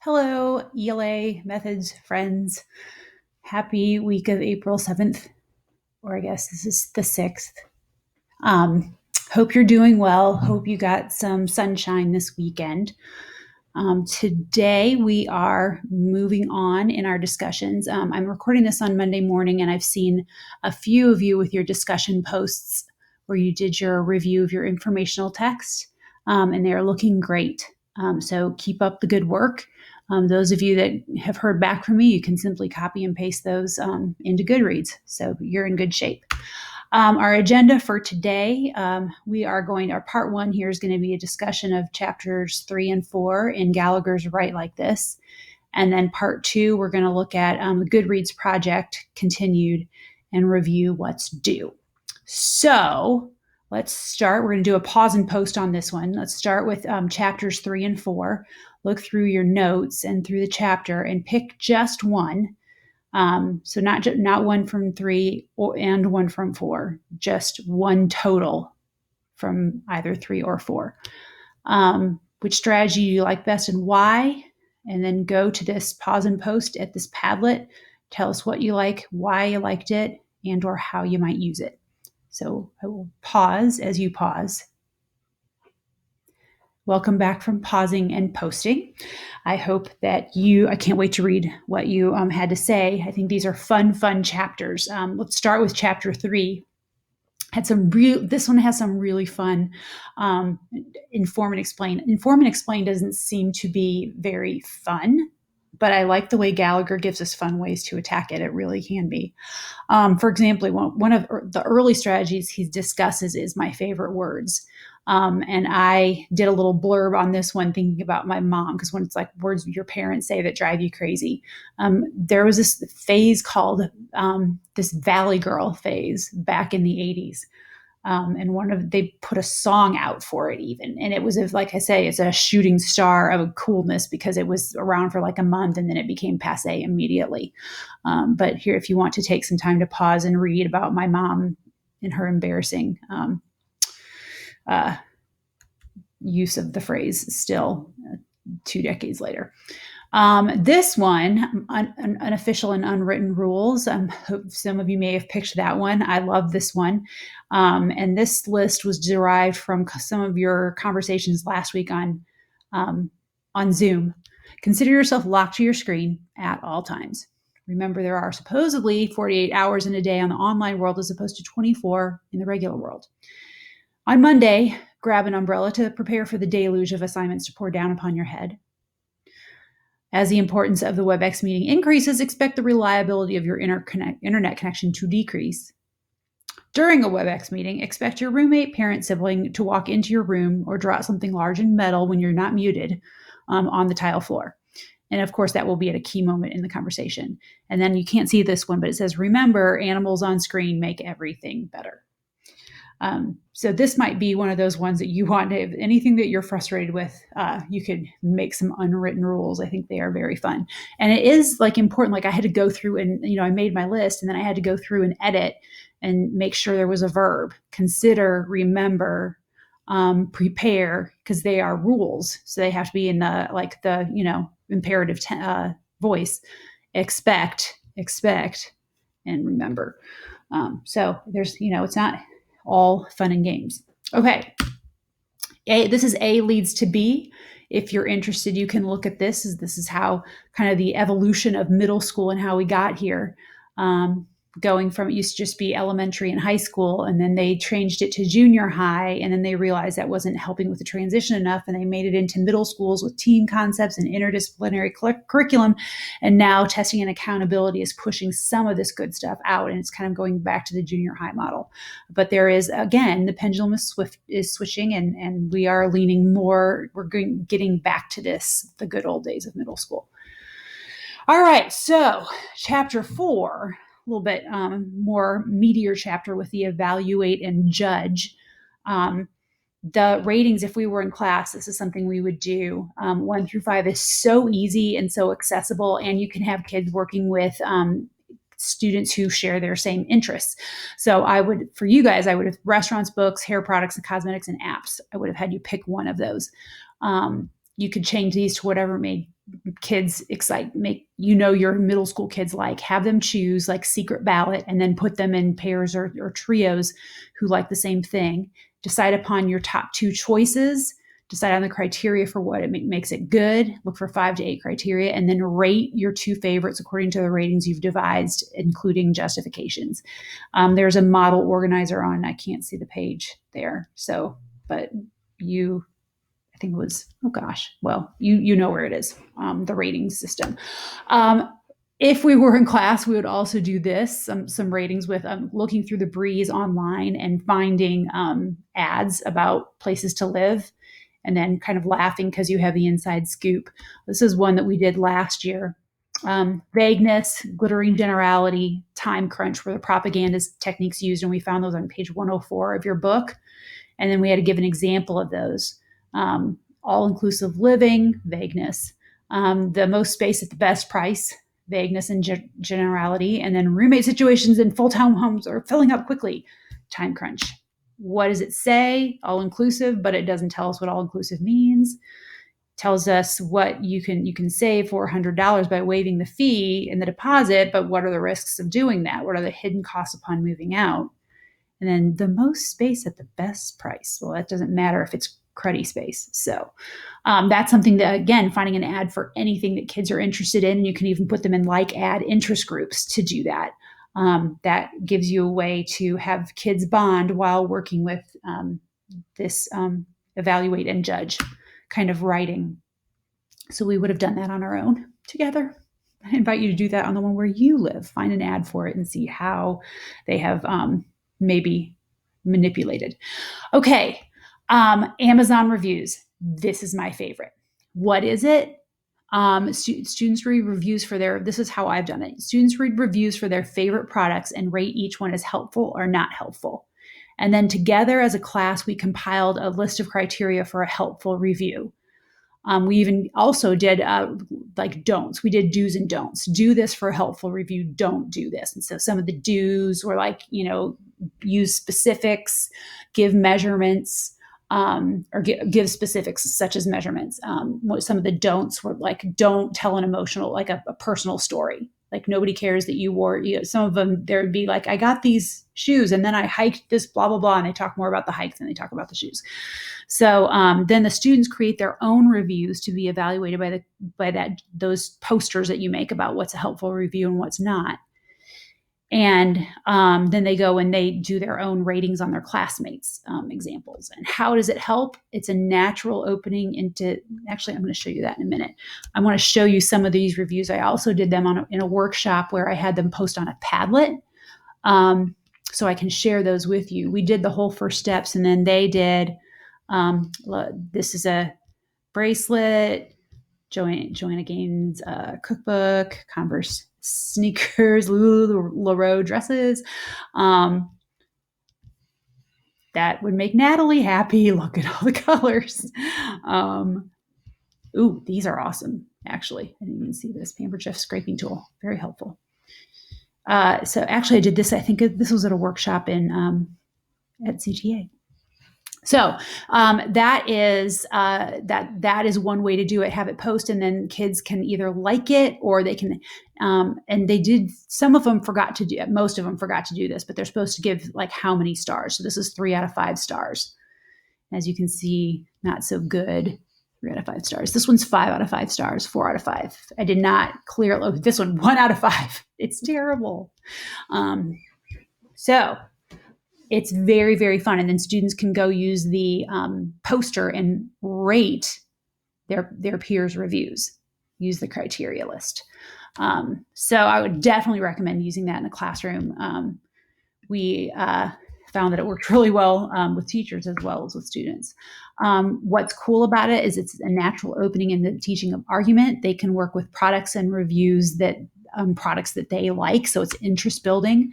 Hello, ELA methods, friends. Happy week of April 7th, or I guess this is the 6th. Hope you're doing well. Hope you got some sunshine this weekend. Today, we are moving on in our discussions. I'm recording this on Monday morning, and I've seen a few of you with your discussion posts where you did your review of your informational text, and they are looking great. So keep up the good work. Those of you that have heard back from me, you can simply copy and paste those into Goodreads. So you're in good shape. Our agenda for today, our part one here is going to be a discussion of chapters 3 and 4 in Gallagher's Write Like This. And then part 2, we're going to look at the Goodreads project continued and review what's due. So let's start. We're going to do a pause and post on this one. Let's start with chapters 3 and 4. Look through your notes and through the chapter and pick just one. So not one from 3 and one from 4, just one total from either 3 or 4. Which strategy do you like best and why? And then go to this pause and post at this Padlet. Tell us what you like, why you liked it, and or how you might use it. So I will pause as you pause. Welcome back from pausing and posting. I hope that I can't wait to read what you had to say. I think these are fun chapters. Let's start with chapter 3. This one has some really fun inform and explain. Inform and explain doesn't seem to be very fun, but I like the way Gallagher gives us fun ways to attack it. It really can be. For example, one of the early strategies he discusses is my favorite words. And I did a little blurb on this one thinking about my mom, because when it's like words your parents say that drive you crazy. There was this phase called this Valley Girl phase back in the 80s. And they put a song out for it even. And it was, like I say, it's a shooting star of coolness because it was around for like a month and then it became passe immediately. But here, if you want to take some time to pause and read about my mom and her embarrassing use of the phrase still 2 decades later. This one, Unofficial and Unwritten Rules. Some of you may have picked that one. I love this one. And this list was derived from some of your conversations last week on Zoom. Consider yourself locked to your screen at all times. Remember, there are supposedly 48 hours in a day on the online world as opposed to 24 in the regular world. On Monday, grab an umbrella to prepare for the deluge of assignments to pour down upon your head. As the importance of the WebEx meeting increases, expect the reliability of your internet connection to decrease. During a WebEx meeting, expect your roommate, parent, sibling to walk into your room or draw out something large and metal when you're not muted on the tile floor. And of course, that will be at a key moment in the conversation. And then you can't see this one, but it says, remember, animals on screen make everything better. So this might be one of those ones that you want to, anything that you're frustrated with, you could make some unwritten rules. I think they are very fun. And it is like important. Like I had to go through and, I made my list and then I had to go through and edit and make sure there was a verb. Consider, remember, prepare, because they are rules. So they have to be in the imperative voice. Expect, and remember. So there's, it's not all fun and games. Okay. This is A leads to B. If you're interested, you can look at this. This is how kind of the evolution of middle school and how we got here. Going from, it used to just be elementary and high school, and then they changed it to junior high, and then they realized that wasn't helping with the transition enough, and they made it into middle schools with team concepts and interdisciplinary curriculum, and now testing and accountability is pushing some of this good stuff out, and it's kind of going back to the junior high model. But there is, again, the pendulum is switching, and we are leaning more, getting back to the good old days of middle school. All right, so chapter 4, a little bit more meatier chapter with the evaluate and judge. The ratings, if we were in class, this is something we would do. 1 through 5 is so easy and so accessible, and you can have kids working with students who share their same interests. So for you guys, I would have restaurants, books, hair products, and cosmetics, and apps. I would have had you pick one of those. You could change these to whatever made kids make your middle school kids have them choose like secret ballot and then put them in pairs or trios who like the same thing. Decide upon your top 2 choices, decide on the criteria for what it makes it good, look for 5 to 8 criteria, and then rate your 2 favorites according to the ratings you've devised, including justifications. There's a model organizer on, I can't see the page there, but I think it was, oh gosh, well, you know where it is, the rating system. If we were in class, we would also do this, some ratings with looking through the breeze online and finding ads about places to live, and then kind of laughing because you have the inside scoop. This is one that we did last year. Vagueness, glittering generality, time crunch were the propagandist techniques used, and we found those on page 104 of your book. And then we had to give an example of those. All-inclusive living, vagueness. The most space at the best price, vagueness and generality. And then roommate situations in full-time homes are filling up quickly, time crunch. What does it say? All-inclusive, but it doesn't tell us what all-inclusive means. Tells us what you can save $400 by waiving the fee and the deposit, but what are the risks of doing that? What are the hidden costs upon moving out? And then the most space at the best price. Well, that doesn't matter if it's cruddy space. So that's something that, again, finding an ad for anything that kids are interested in, and you can even put them in like ad interest groups to do that. That gives you a way to have kids bond while working with this evaluate and judge kind of writing. So we would have done that on our own together. I invite you to do that on the one where you live. Find an ad for it and see how they have maybe manipulated. Okay. Amazon reviews. This is my favorite. What is it? Students read reviews for this is how I've done it. Students read reviews for their favorite products and rate each one as helpful or not helpful. And then together as a class, we compiled a list of criteria for a helpful review. We even also did like don'ts. We did do's and don'ts. Do this for a helpful review. Don't do this. And so some of the do's were like, use specifics, give measurements, or give specifics such as measurements. Some of the don'ts were like, don't tell an emotional, like a personal story. Like nobody cares that you wore, some of them, there would be like, I got these shoes and then I hiked this blah, blah, blah. And they talk more about the hike than they talk about the shoes. So then the students create their own reviews to be evaluated by those posters that you make about what's a helpful review and what's not. And then they go and they do their own ratings on their classmates' examples. And how does it help? It's a natural opening into, actually, I'm going to show you that in a minute. I want to show you some of these reviews. I also did them in a workshop where I had them post on a Padlet. So I can share those with you. We did the whole first steps, and then they did, this is a bracelet, Joanna Gaines cookbook, Converse sneakers, LuLaRoe dresses. That would make Natalie happy. Look at all the colors. Ooh, these are awesome, actually. I didn't even see this. Pampered Chef scraping tool. Very helpful. So actually I did this, I think this was at a workshop at CTA. So that is one way to do it. Have it post, and then kids can either like it or they can. And they did. Some of them forgot to do. Most of them forgot to do this, but they're supposed to give like how many stars. So this is 3 out of 5 stars. As you can see, not so good. 3 out of 5 stars. This one's 5 out of 5 stars. 4 out of 5. I did not clear. Oh, this one 1 out of 5. It's terrible. So. It's very, very fun. And then students can go use the poster and rate their peers' reviews, use the criteria list. So I would definitely recommend using that in a classroom. We found that it worked really well with teachers as well as with students. What's cool about it is it's a natural opening in the teaching of argument. They can work with products and reviews products that they like. So it's interest building,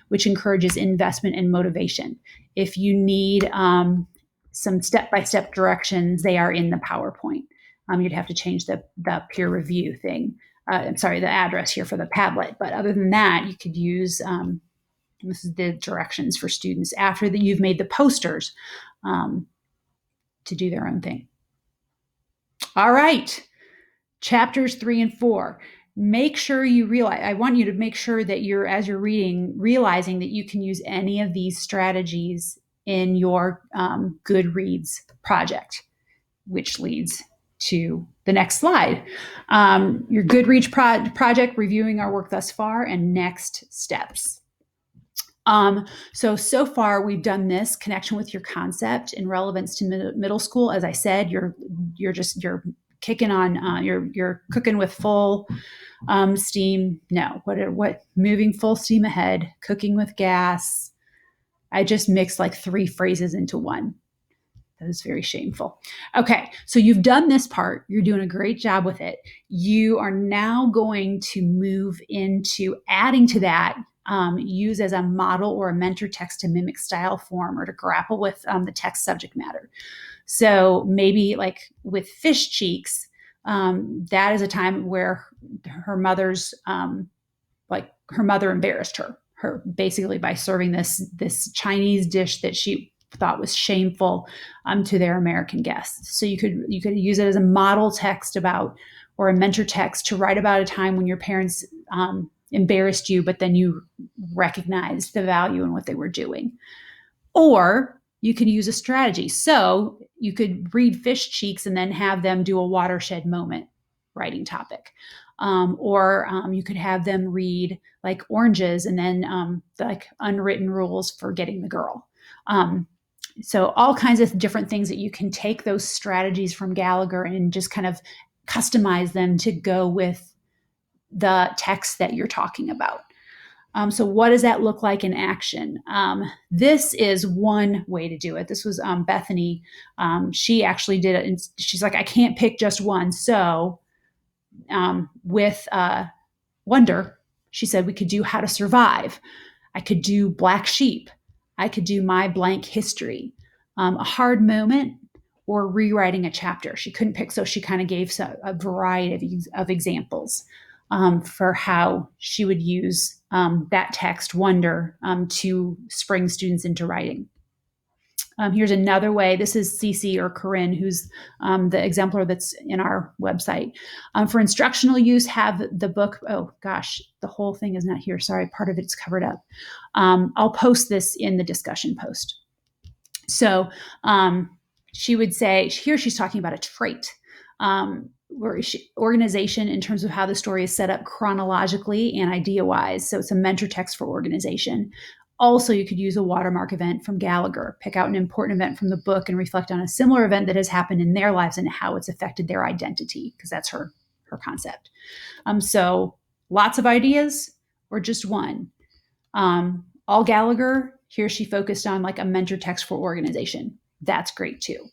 which encourages investment and motivation. If you need some step-by-step directions, they are in the PowerPoint. You'd have to change the peer review thing. The address here for the Padlet. But other than that, you could use, this is the directions for students after that you've made the posters to do their own thing. All right. Chapters 3 and 4. Make sure you realize, I want you to make sure that you're, as you're reading, realizing that you can use any of these strategies in your Goodreads project, which leads to the next slide. Your Goodreads project, reviewing our work thus far, and next steps. So far we've done this connection with your concept in relevance to middle school. As I said, you're kicking on, you're cooking with full steam. No, what moving full steam ahead, cooking with gas. I just mixed like 3 phrases into one. That is very shameful. Okay, so you've done this part. You're doing a great job with it. You are now going to move into adding to that, use as a model or a mentor text to mimic style form or to grapple with the text subject matter. So maybe like with fish cheeks, that is a time where her mother's her mother embarrassed her basically by serving this Chinese dish that she thought was shameful to their American guests. So you could use it as a model text about, or a mentor text to write about a time when your parents embarrassed you, but then you recognized the value in what they were doing. Or you could use a strategy. So you could read Fish Cheeks and then have them do a watershed moment writing topic. Or you could have them read like Oranges and then like Unwritten Rules for Getting the Girl. So all kinds of different things that you can take those strategies from Gallagher and just kind of customize them to go with the text that you're talking about. So what does that look like in action? This is one way to do it. This was Bethany. She actually did it. And she's like, I can't pick just one. So with Wonder, she said we could do How to Survive. I could do Black Sheep. I could do My Blank History, a hard moment, or rewriting a chapter. She couldn't pick, so she kind of gave a variety of examples for how she would use that text, Wonder, to spring students into writing. Here's another way. This is Cece or Corinne, who's the exemplar that's in our website. For instructional use, have the book. Oh gosh, the whole thing is not here. Sorry, part of it's covered up. I'll post this in the discussion post. So she would say, here she's talking about a trait. Organization in terms of how the story is set up chronologically and idea-wise. So it's a mentor text for organization. Also, you could use a watermark event from Gallagher, pick out an important event from the book and reflect on a similar event that has happened in their lives and how it's affected their identity, because that's her concept. So lots of ideas or just one. All Gallagher, here she focused on like a mentor text for organization. That's great too.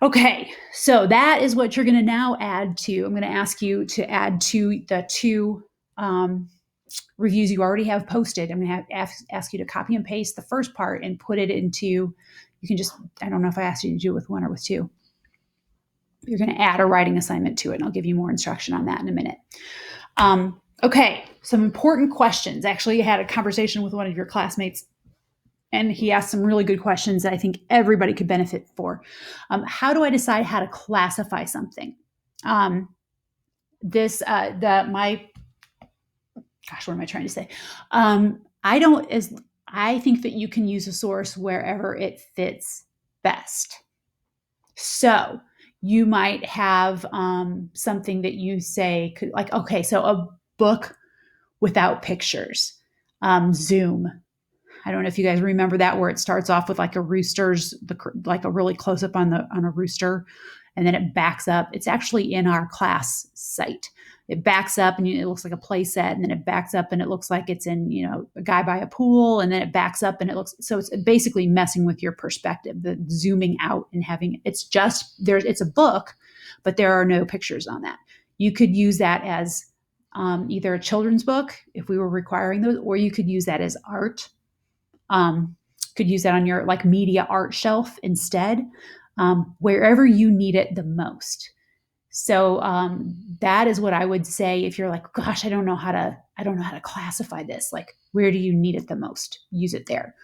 Okay, so that is what you're going to now add to. I'm going to ask you to add to the 2 reviews you already have posted. I'm going to ask you to copy and paste the first part and put it into, you can just, I don't know if I asked you to do it with 1 or with 2. You're going to add a writing assignment to it, and I'll give you more instruction on that in a minute. Okay, some important questions. Actually, I had a conversation with one of your classmates, and he asked some really good questions that I think everybody could benefit for. How do I decide how to classify something? What am I trying to say? I think that you can use a source wherever it fits best. So you might have something that you say could, like, okay, so a book without pictures, Zoom. I don't know if you guys remember that, where it starts off with like a rooster's, like a really close up on a rooster, and then it backs up. It's actually in our class site. It backs up and it looks like a play set, and then it backs up and it looks like it's in, a guy by a pool, and then it backs up and it looks, so it's basically messing with your perspective, the zooming out and having, it's a book, but there are no pictures on that. You could use that as either a children's book, if we were requiring those, or you could use that as art. Could use that on your like media art shelf instead, wherever you need it the most. So that is what I would say if you're like, gosh, I don't know how to classify this. Like, where do you need it the most? Use it there.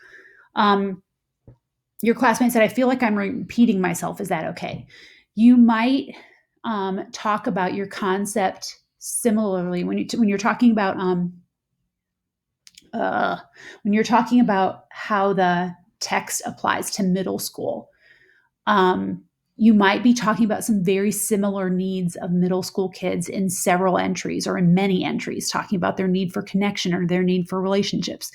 Your classmate said, I feel like I'm repeating myself. Is that okay? You might talk about your concept similarly when you're talking about how the text applies to middle school. You might be talking about some very similar needs of middle school kids in several entries or in many entries, talking about their need for connection or their need for relationships.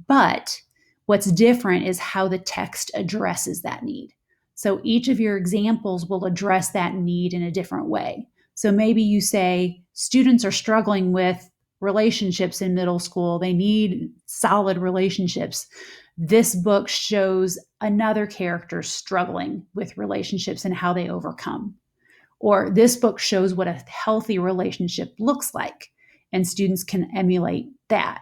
But what's different is how the text addresses that need. So each of your examples will address that need in a different way. So maybe you say students are struggling with relationships in middle school. They need solid relationships. This book shows another character struggling with relationships and how they overcome. Or this book shows what a healthy relationship looks like, and students can emulate that.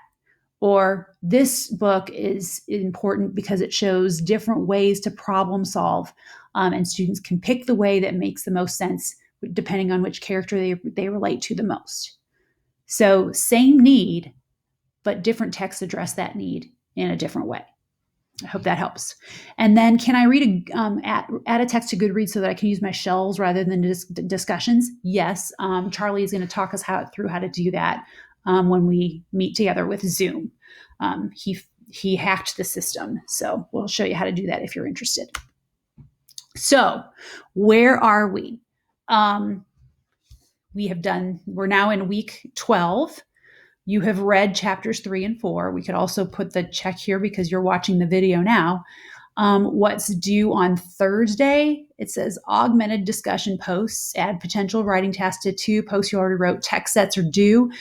Or this book is important because it shows different ways to problem solve, and students can pick the way that makes the most sense depending on which character they relate to the most. So same need, but different texts address that need in a different way. I hope that helps. And then can I add a text to Goodreads so that I can use my shells rather than discussions? Yes. Charlie is going to talk us through how to do that when we meet together with Zoom. He hacked the system, so we'll show you how to do that if you're interested. So where are we? We're now in week 12. You have read chapters 3 and 4. We could also put the check here because you're watching the video now. What's due on Thursday? It says augmented discussion posts, add potential writing tasks to 2 posts you already wrote. Text sets are due.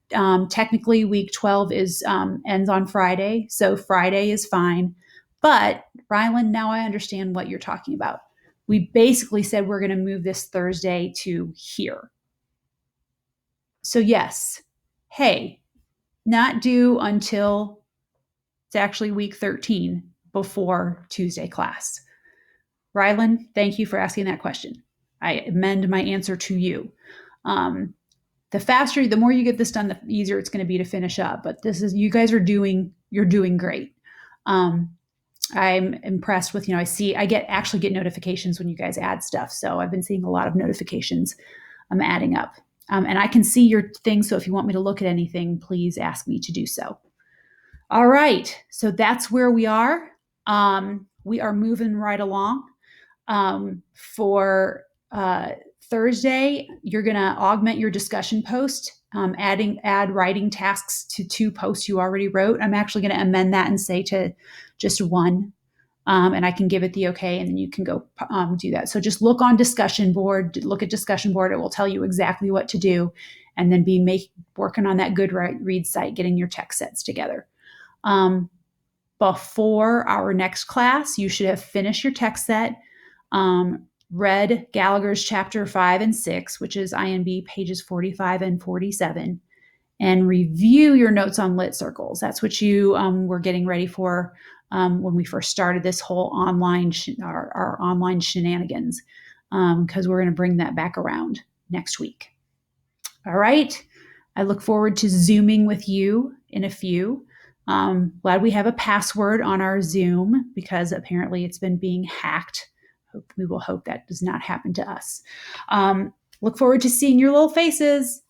Technically, week 12 ends on Friday, so Friday is fine. But Rylan, now I understand what you're talking about. We basically said we're going to move this Thursday to here. So yes, hey, not due until it's actually week 13 before Tuesday class. Rylan, thank you for asking that question. I amend my answer to you. The more you get this done, the easier it's going to be to finish up. But you're doing great. I'm impressed with, I get notifications when you guys add stuff. So I've been seeing a lot of notifications adding up. And I can see your thing. So if you want me to look at anything, please ask me to do so. All right. So that's where we are. We are moving right along. For Thursday, you're going to augment your discussion post, add writing tasks to 2 posts you already wrote. I'm actually going to amend that and say to just 1. And I can give it the okay, and then you can go do that. So just look at discussion board. It will tell you exactly what to do, and then working on that Goodreads site, getting your text sets together. Before our next class, you should have finished your text set, read Gallagher's chapter 5 and 6, which is INB pages 45 and 47, and review your notes on lit circles. That's what you were getting ready for when we first started this whole our online shenanigans, because we're going to bring that back around next week. All right. I look forward to Zooming with you in a few. Glad we have a password on our Zoom because apparently it's been being hacked. We will hope that does not happen to us. Look forward to seeing your little faces.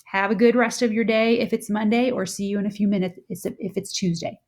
Have a good rest of your day if it's Monday, or see you in a few minutes if it's Tuesday.